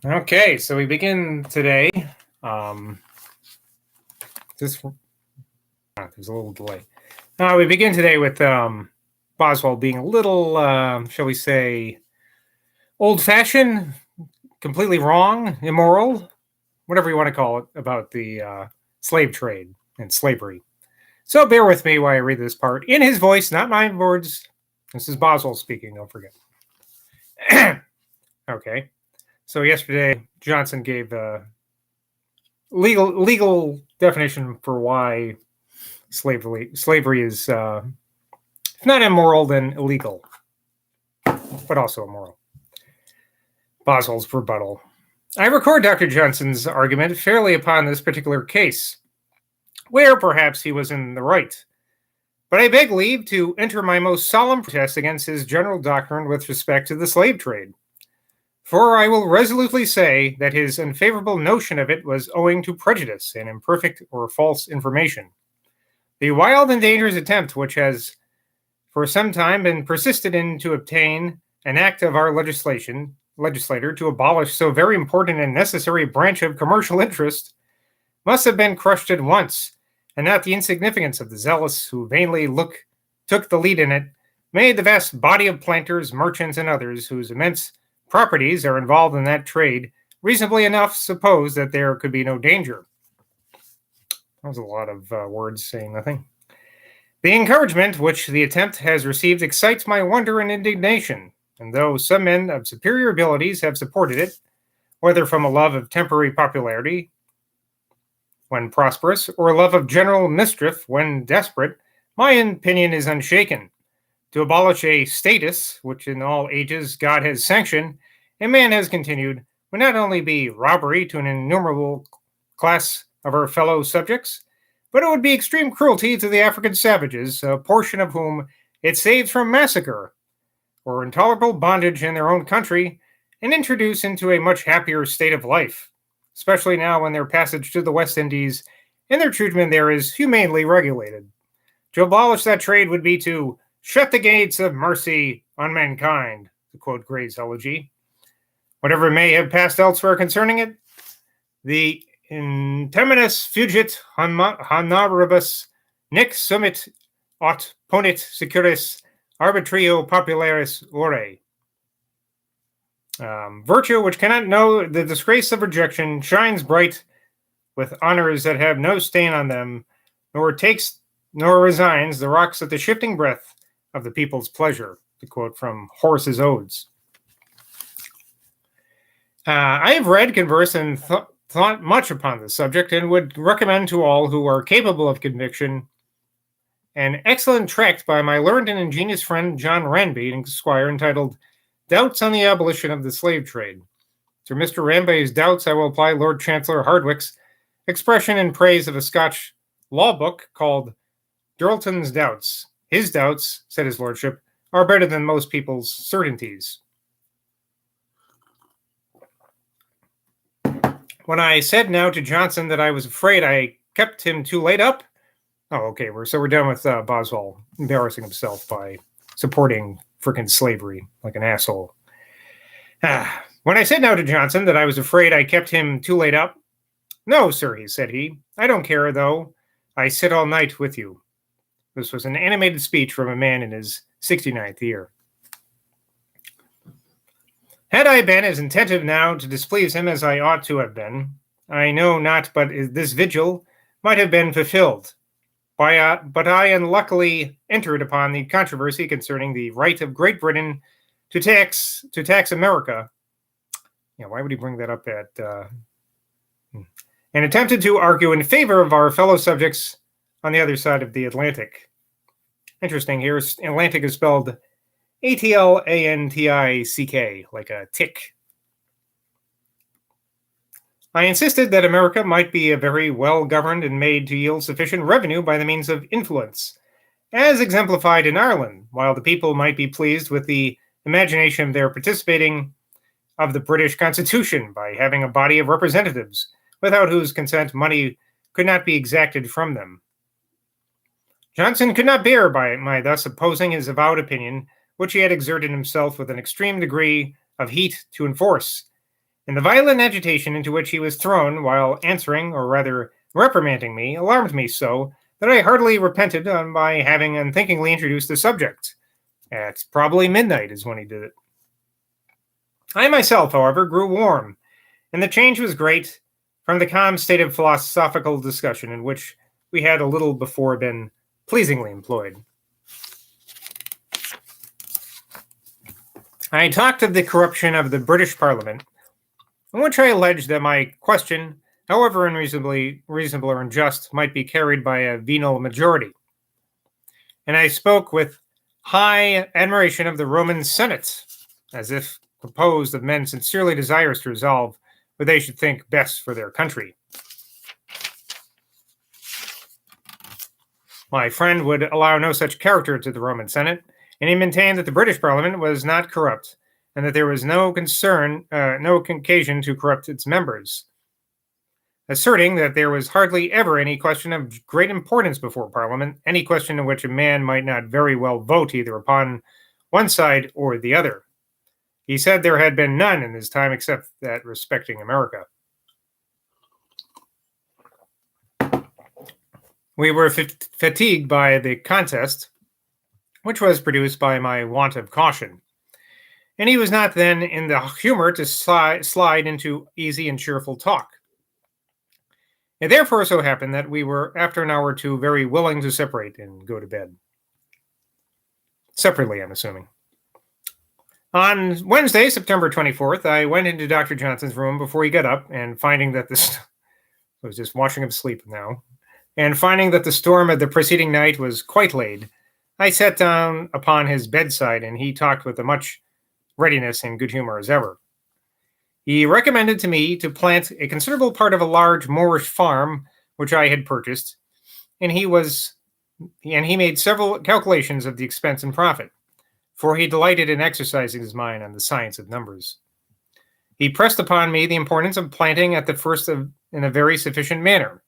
Okay, so we begin today. Um, there's a little delay. We begin today with Boswell being a little, shall we say, old-fashioned, completely wrong, immoral, whatever you want to call it, about the slave trade and slavery. So bear with me while I read this part in his voice, not my words. This is Boswell speaking, don't forget. Okay. So yesterday, Johnson gave a legal definition for why slavery is if not immoral, then illegal, but also immoral. Boswell's rebuttal. I record Dr. Johnson's argument fairly upon this particular case, where perhaps he was in the right. But I beg leave to enter my most solemn protest against his general doctrine with respect to the slave trade. For I will resolutely say that his unfavorable notion of it was owing to prejudice and imperfect or false information. The wild and dangerous attempt which has for some time been persisted in to obtain an act of our legislator to abolish so very important and necessary branch of commercial interest must have been crushed at once, and not the insignificance of the zealous who vainly took the lead in it, made the vast body of planters, merchants, and others whose immense properties are involved in that trade reasonably enough suppose that there could be no danger. That was a lot of words saying nothing. The encouragement which the attempt has received excites my wonder and indignation, and though some men of superior abilities have supported it, whether from a love of temporary popularity when prosperous, or a love of general mischief when desperate, my opinion is unshaken. To abolish a status, which in all ages God has sanctioned, and man has continued, would not only be robbery to an innumerable class of our fellow subjects, but it would be extreme cruelty to the African savages, a portion of whom it saves from massacre or intolerable bondage in their own country, and introduce into a much happier state of life, especially now when their passage to the West Indies and their treatment there is humanely regulated. To abolish that trade would be to shut the gates of mercy on mankind, to quote Gray's elegy. Whatever may have passed elsewhere concerning it, the inteminis fugit honoribus nec sumit aut ponit securis arbitrio popularis ore. Virtue which cannot know the disgrace of rejection shines bright with honors that have no stain on them, nor resigns the rocks at the shifting breath of the people's pleasure, to quote from Horace's Odes. I have read, conversed, and thought much upon this subject, and would recommend to all who are capable of conviction an excellent tract by my learned and ingenious friend John Ranby, Esquire, entitled Doubts on the Abolition of the Slave Trade. To Mr. Ranby's doubts, I will apply Lord Chancellor Hardwicke's expression in praise of a Scotch law book called Durleton's Doubts. His doubts, said his lordship, are better than most people's certainties. When I said now to Johnson that I was afraid I kept him too late up. Oh, okay. We're done with Boswell embarrassing himself by supporting frickin' slavery like an asshole. When I said now to Johnson that I was afraid I kept him too late up. No, sir, said he. I don't care, though. I sit all night with you. This was an animated speech from a man in his 69th year. Had I been as attentive now to displease him as I ought to have been, I know not but this vigil might have been fulfilled. But I unluckily entered upon the controversy concerning the right of Great Britain to tax America. Yeah, why would he bring that up and attempted to argue in favor of our fellow subjects on the other side of the Atlantic. Interesting here, Atlantic is spelled Atlantic, like a tick. I insisted that America might be a very well governed and made to yield sufficient revenue by the means of influence, as exemplified in Ireland, while the people might be pleased with the imagination of their participating of the British Constitution by having a body of representatives, without whose consent money could not be exacted from them. Johnson could not bear by my thus opposing his avowed opinion, which he had exerted himself with an extreme degree of heat to enforce, and the violent agitation into which he was thrown while answering, or rather reprimanding me, alarmed me so that I heartily repented on my having unthinkingly introduced the subject. At probably midnight is when he did it. I myself, however, grew warm, and the change was great from the calm state of philosophical discussion in which we had a little before been pleasingly employed. I talked of the corruption of the British Parliament, in which I alleged that my question, however reasonable or unjust, might be carried by a venal majority. And I spoke with high admiration of the Roman Senate, as if composed of men sincerely desirous to resolve what they should think best for their country. My friend would allow no such character to the Roman Senate, and he maintained that the British Parliament was not corrupt, and that there was no occasion to corrupt its members, asserting that there was hardly ever any question of great importance before Parliament, any question in which a man might not very well vote either upon one side or the other. He said there had been none in his time except that respecting America. We were fatigued by the contest, which was produced by my want of caution, and he was not then in the humor to slide into easy and cheerful talk. It therefore so happened that we were, after an hour or two, very willing to separate and go to bed. Separately, I'm assuming. On Wednesday, September 24th, I went into Dr. Johnson's room before he got up, and finding that I was just watching him sleep now, and finding that the storm of the preceding night was quite laid, I sat down upon his bedside, and he talked with as much readiness and good humor as ever. He recommended to me to plant a considerable part of a large Moorish farm which I had purchased, and he made several calculations of the expense and profit, for he delighted in exercising his mind on the science of numbers. He pressed upon me the importance of planting at the first in a very sufficient manner,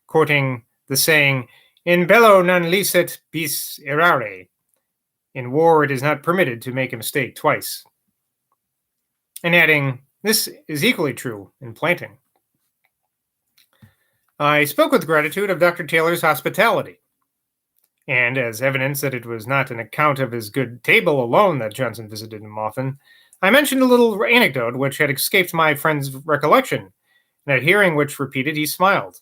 quoting the saying, "In bello non licet bis errare." In war, it is not permitted to make a mistake twice. And adding, "This is equally true in planting." I spoke with gratitude of Dr. Taylor's hospitality, and as evidence that it was not an account of his good table alone that Johnson visited him often, I mentioned a little anecdote which had escaped my friend's recollection, and at hearing which repeated, he smiled.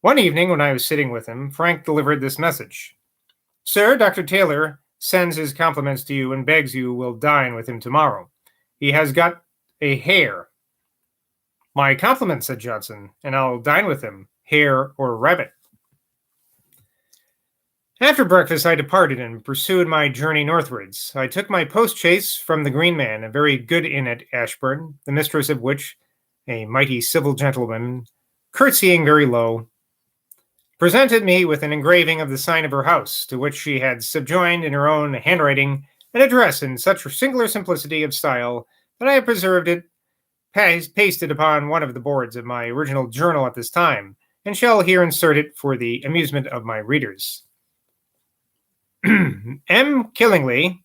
One evening, when I was sitting with him, Frank delivered this message: "Sir, Dr. Taylor sends his compliments to you and begs you will dine with him tomorrow. He has got a hare." "My compliments," said Johnson, "and I'll dine with him, hare or rabbit." After breakfast, I departed and pursued my journey northwards. I took my post-chaise from the Green Man, a very good inn at Ashburn, the mistress of which, a mighty civil gentlewoman, curtsying very low, presented me with an engraving of the sign of her house, to which she had subjoined in her own handwriting an address in such singular simplicity of style that I have preserved it pasted upon one of the boards of my original journal at this time, and shall here insert it for the amusement of my readers. M. Killingly's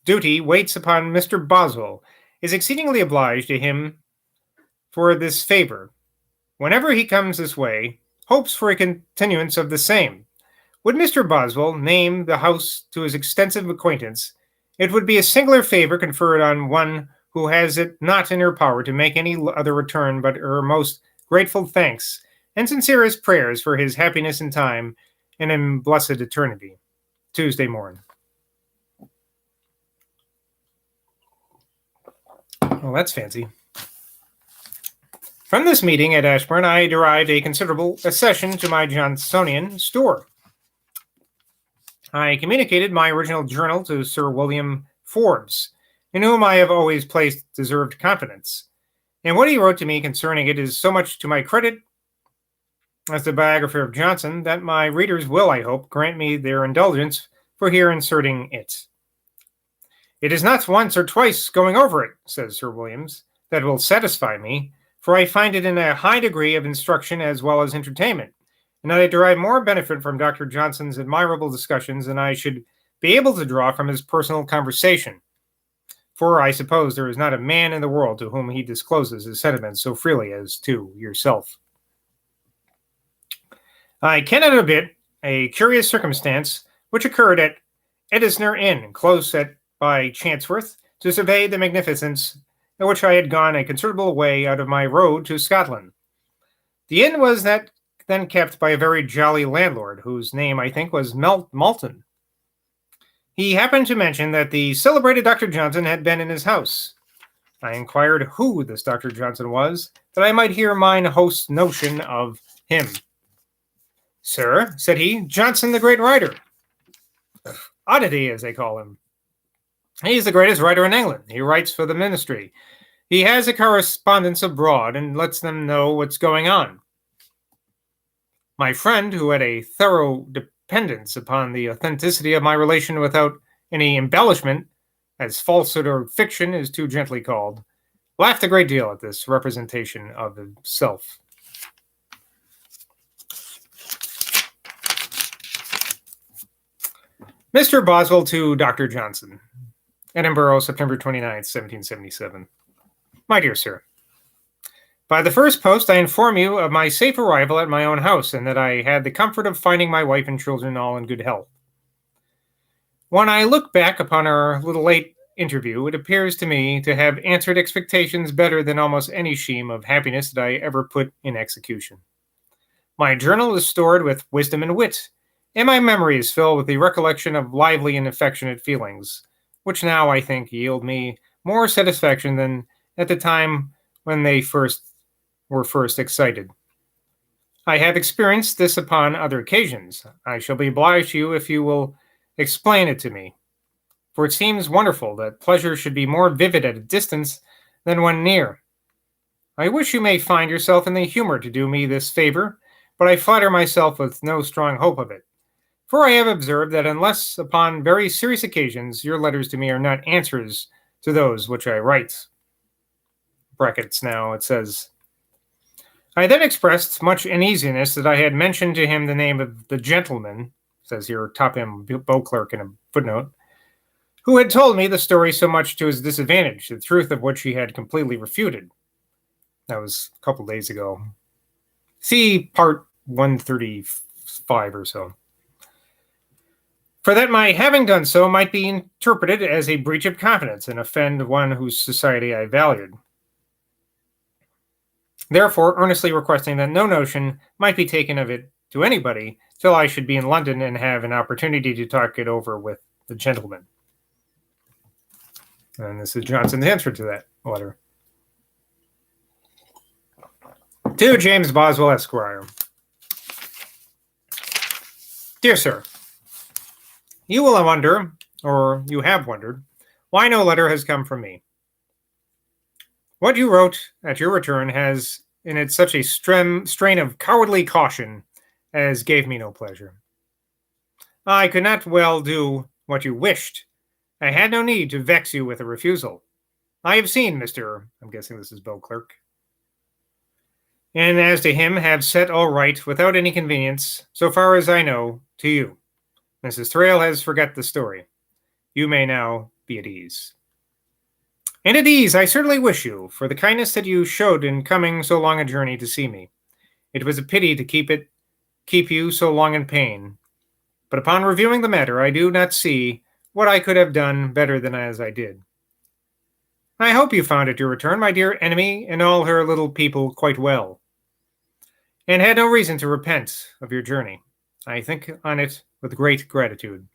duty waits upon Mr. Boswell, is exceedingly obliged to him for this favor. Whenever he comes this way, hopes for a continuance of the same. Would Mr. Boswell name the house to his extensive acquaintance, it would be a singular favor conferred on one who has it not in her power to make any other return but her most grateful thanks and sincerest prayers for his happiness in time and in blessed eternity. Tuesday morn. Well, that's fancy. From this meeting at Ashburn, I derived a considerable accession to my Johnsonian store. I communicated my original journal to Sir William Forbes, in whom I have always placed deserved confidence, and what he wrote to me concerning it is so much to my credit as the biographer of Johnson that my readers will, I hope, grant me their indulgence for here inserting it. "It is not once or twice going over it," says Sir Williams, "that will satisfy me, for I find it in a high degree of instruction as well as entertainment, and I derive more benefit from Dr. Johnson's admirable discussions than I should be able to draw from his personal conversation. for I suppose there is not a man in the world to whom he discloses his sentiments so freely as to yourself. I cannot omit a curious circumstance which occurred at Edisner Inn, close by Chatsworth, to survey the magnificence at which I had gone a considerable way out of my road to Scotland. The inn was then kept by a very jolly landlord, whose name, I think, was Malton. He happened to mention that the celebrated Dr. Johnson had been in his house. I inquired who this Dr. Johnson was, that I might hear mine host's notion of him. Sir, said he, Johnson the great writer. Oddity, as they call him. He's the greatest writer in England. He writes for the ministry. He has a correspondence abroad and lets them know what's going on. My friend, who had a thorough dependence upon the authenticity of my relation without any embellishment, as falsehood or fiction is too gently called, laughed a great deal at this representation of himself. Mr. Boswell to Dr. Johnson. Edinburgh, September 29th, 1777. My dear sir, by the first post I inform you of my safe arrival at my own house, and that I had the comfort of finding my wife and children all in good health. When I look back upon our little late interview, it appears to me to have answered expectations better than almost any scheme of happiness that I ever put in execution. My journal is stored with wisdom and wit, and my memory is filled with the recollection of lively and affectionate feelings, which now, I think, yield me more satisfaction than at the time when they were first excited. I have experienced this upon other occasions. I shall be obliged to you if you will explain it to me, for it seems wonderful that pleasure should be more vivid at a distance than when near. I wish you may find yourself in the humor to do me this favor, but I flatter myself with no strong hope of it. For I have observed that unless upon very serious occasions, your letters to me are not answers to those which I write. Brackets now, it says, I then expressed much uneasiness that I had mentioned to him the name of the gentleman, says here Topham Beauclerk in a footnote, who had told me the story so much to his disadvantage, the truth of which he had completely refuted. That was a couple days ago. See part 135 or so. For that my having done so might be interpreted as a breach of confidence and offend one whose society I valued. Therefore, earnestly requesting that no notion might be taken of it to anybody till I should be in London and have an opportunity to talk it over with the gentleman. And this is Johnson's answer to that letter. To James Boswell, Esquire. Dear Sir, you will wonder, or you have wondered, why no letter has come from me. What you wrote at your return has in it such a strain of cowardly caution as gave me no pleasure. I could not well do what you wished. I had no need to vex you with a refusal. I have seen I'm guessing this is Beauclerk, and as to him have set all right without any convenience, so far as I know, to you. Mrs. Thrale has forgot the story. You may now be at ease. And at ease I certainly wish you, for the kindness that you showed in coming so long a journey to see me. It was a pity to keep you so long in pain. But upon reviewing the matter, I do not see what I could have done better than as I did. I hope you found at your return my dear enemy and all her little people quite well, and had no reason to repent of your journey. I think on it with great gratitude.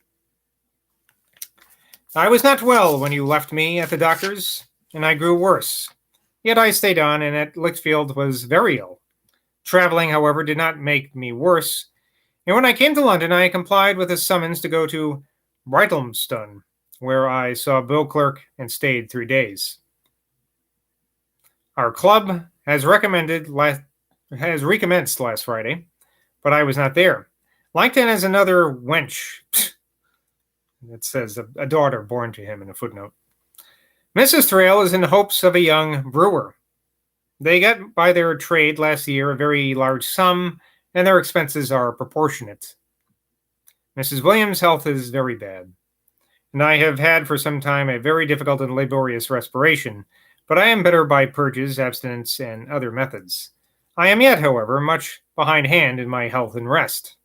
I was not well when you left me at the doctor's, and I grew worse. Yet I stayed on, and at Lichfield was very ill. Traveling, however, did not make me worse, and when I came to London, I complied with a summons to go to Brighthelmstone, where I saw Beauclerk and stayed 3 days. Our club has recommenced last Friday, but I was not there. Langton has another wench. It says a daughter born to him in a footnote. Mrs. Thrale is in hopes of a young brewer. They got by their trade last year a very large sum, and their expenses are proportionate. Mrs. Williams' health is very bad. and I have had for some time a very difficult and laborious respiration, but I am better by purges, abstinence, and other methods. I am yet, however, much behindhand in my health and rest.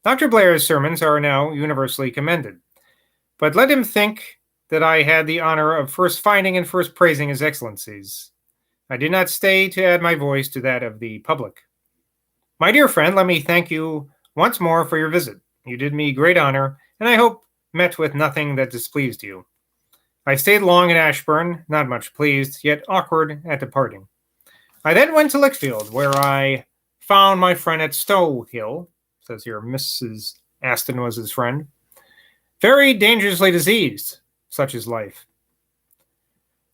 Dr. Blair's sermons are now universally commended, but let him think that I had the honor of first finding and first praising his excellencies. I did not stay to add my voice to that of the public. My dear friend, let me thank you once more for your visit. You did me great honor, and I hope met with nothing that displeased you. I stayed long in Ashburn, not much pleased, yet awkward at departing. I then went to Lichfield, where I found my friend at Stowhill, says here Mrs. Aston was his friend, very dangerously diseased, such is life.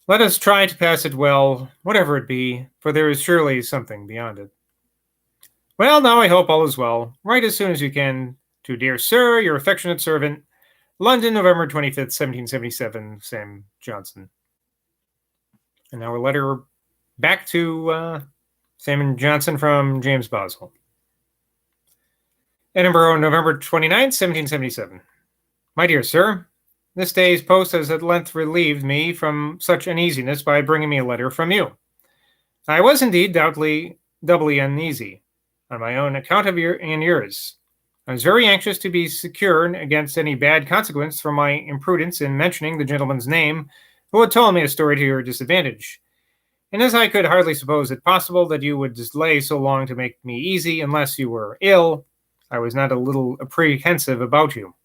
Let us try to pass it well, whatever it be, for there is surely something beyond it. Well, now I hope all is well. Write as soon as you can to dear sir, your affectionate servant, London, November 25th, 1777, Sam Johnson. And now a letter back to Sam Johnson from James Boswell. Edinburgh, November 29th, 1777. My dear sir, this day's post has at length relieved me from such uneasiness by bringing me a letter from you. I was indeed doubly uneasy on my own account of yours. I was very anxious to be secure against any bad consequence from my imprudence in mentioning the gentleman's name who had told me a story to your disadvantage. And as I could hardly suppose it possible that you would delay so long to make me easy unless you were ill, I was not a little apprehensive about you.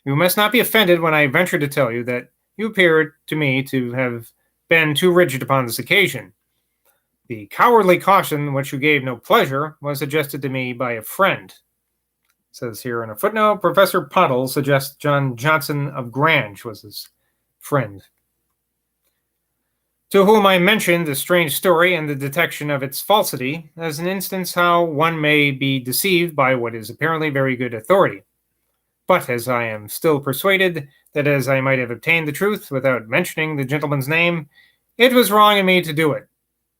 You must not be offended when I venture to tell you that you appeared to me to have been too rigid upon this occasion. The cowardly caution which you gave no pleasure was suggested to me by a friend. It says here in a footnote, Professor Pottle suggests John Johnson of Grange was his friend, to whom I mentioned the strange story and the detection of its falsity as an instance how one may be deceived by what is apparently very good authority. But as I am still persuaded that as I might have obtained the truth without mentioning the gentleman's name, it was wrong in me to do it.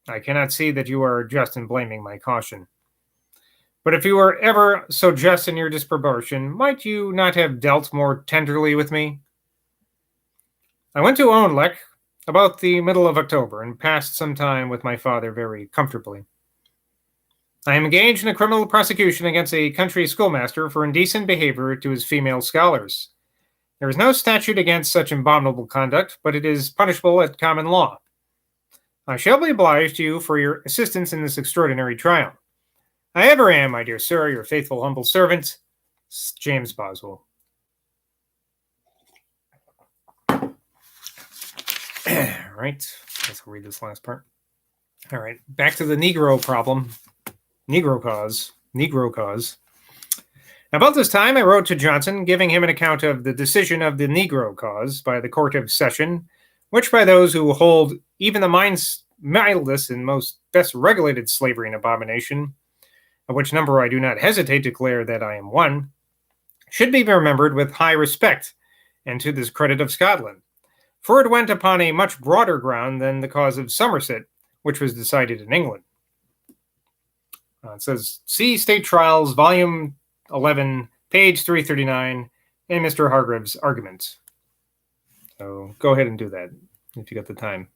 I cannot see that you are just in blaming my caution. But if you were ever so just in your disproportion, might you not have dealt more tenderly with me? I went to Owenleck about the middle of October and passed some time with my father very comfortably. I am engaged in a criminal prosecution against a country schoolmaster for indecent behavior to his female scholars. There is no statute against such abominable conduct, but it is punishable at common law. I shall be obliged to you for your assistance in this extraordinary trial. I ever am, my dear sir, your faithful humble servant, James Boswell. All right, let's read this last part. All right, back to the Negro problem. Negro cause. About this time, I wrote to Johnson, giving him an account of the decision of the Negro cause by the Court of Session, which by those who hold even the mildest and most best regulated slavery and abomination, of which number I do not hesitate to declare that I am one, should be remembered with high respect, and to the credit of Scotland, for it went upon a much broader ground than the cause of Somerset, which was decided in England. It says, see State Trials, Volume 11, page 339, in Mr. Hargreaves' argument. So go ahead and do that if you got the time.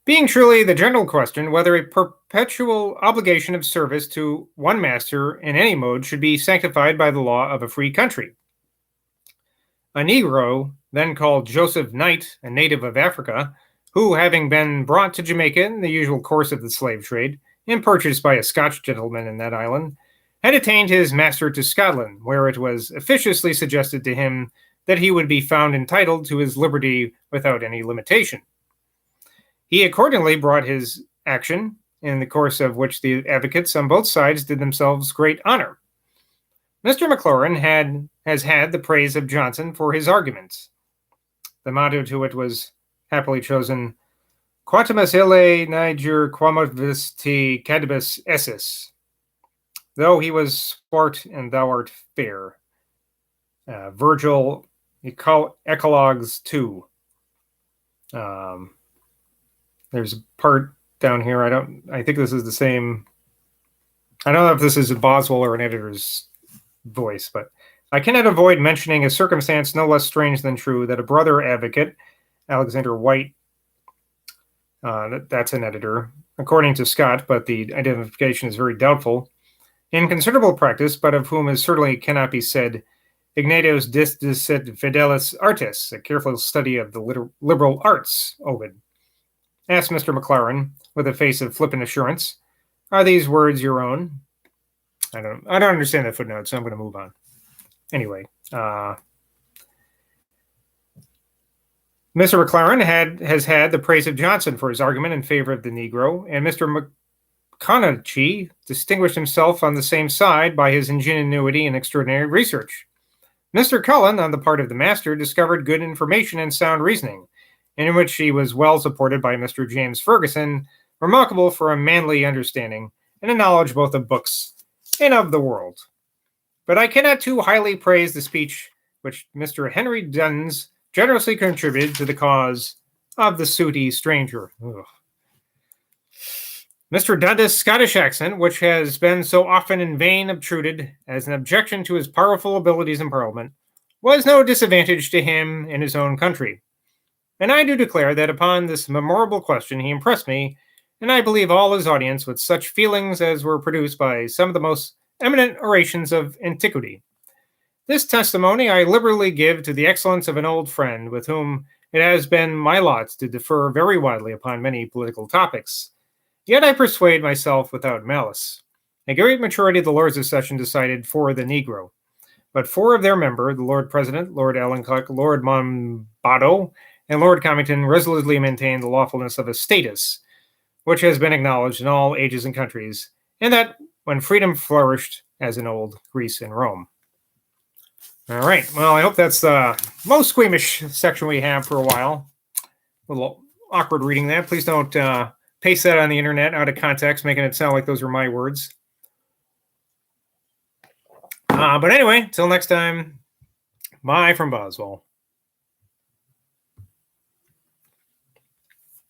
Being truly the general question whether a perpetual obligation of service to one master in any mode should be sanctified by the law of a free country. A Negro, then called Joseph Knight, a native of Africa, who, having been brought to Jamaica in the usual course of the slave trade, and purchased by a Scotch gentleman in that island, had attained his master to Scotland, where it was officiously suggested to him that he would be found entitled to his liberty without any limitation. He accordingly brought his action, in the course of which the advocates on both sides did themselves great honor. Mr. Maclaurin has had the praise of Johnson for his arguments. The motto to it was happily chosen, Quatimus ille niger quamot visti cadibus essis. Though he was swart and thou art fair. Virgil, Eclogues 2. There's a part down here. I think this is the same. I don't know if this is a Boswell or an editor's voice, but I cannot avoid mentioning a circumstance no less strange than true that a brother advocate, Alexander White, that's an editor, according to Scott, but the identification is very doubtful, in considerable practice, but of whom it certainly cannot be said Ignatius disdicit fidelis artis, a careful study of the liberal arts, Ovid. Asked Mr. McLaren, with a face of flippant assurance, "Are these words your own?" I don't understand that footnote, so I'm going to move on. Anyway, Mr. McLaren has had the praise of Johnson for his argument in favor of the Negro, and Mr. McConaughey distinguished himself on the same side by his ingenuity and extraordinary research. Mr. Cullen, on the part of the master, discovered good information and sound reasoning, in which he was well supported by Mr. James Ferguson, remarkable for a manly understanding and a knowledge both of books and of the world. But I cannot too highly praise the speech which Mr. Henry Duns generously contributed to the cause of the sooty stranger. Ugh. Mr. Dundas' Scottish accent, which has been so often in vain obtruded as an objection to his powerful abilities in Parliament, was no disadvantage to him in his own country. And I do declare that upon this memorable question he impressed me, and I believe all his audience, with such feelings as were produced by some of the most eminent orations of antiquity. This testimony I liberally give to the excellence of an old friend with whom it has been my lot to differ very widely upon many political topics. Yet I persuade myself without malice. A great majority of the Lords of Session decided for the Negro, but 4 of their members, the Lord President, Lord Ellencock, Lord Monboddo, and Lord Comington, resolutely maintained the lawfulness of a status, which has been acknowledged in all ages and countries, and that when freedom flourished as in old Greece and Rome. All right, well, I hope that's the most squeamish section we have for a while. A little awkward reading that. Please don't paste that on the internet out of context, making it sound like those were my words. But anyway, till next time, bye from Boswell.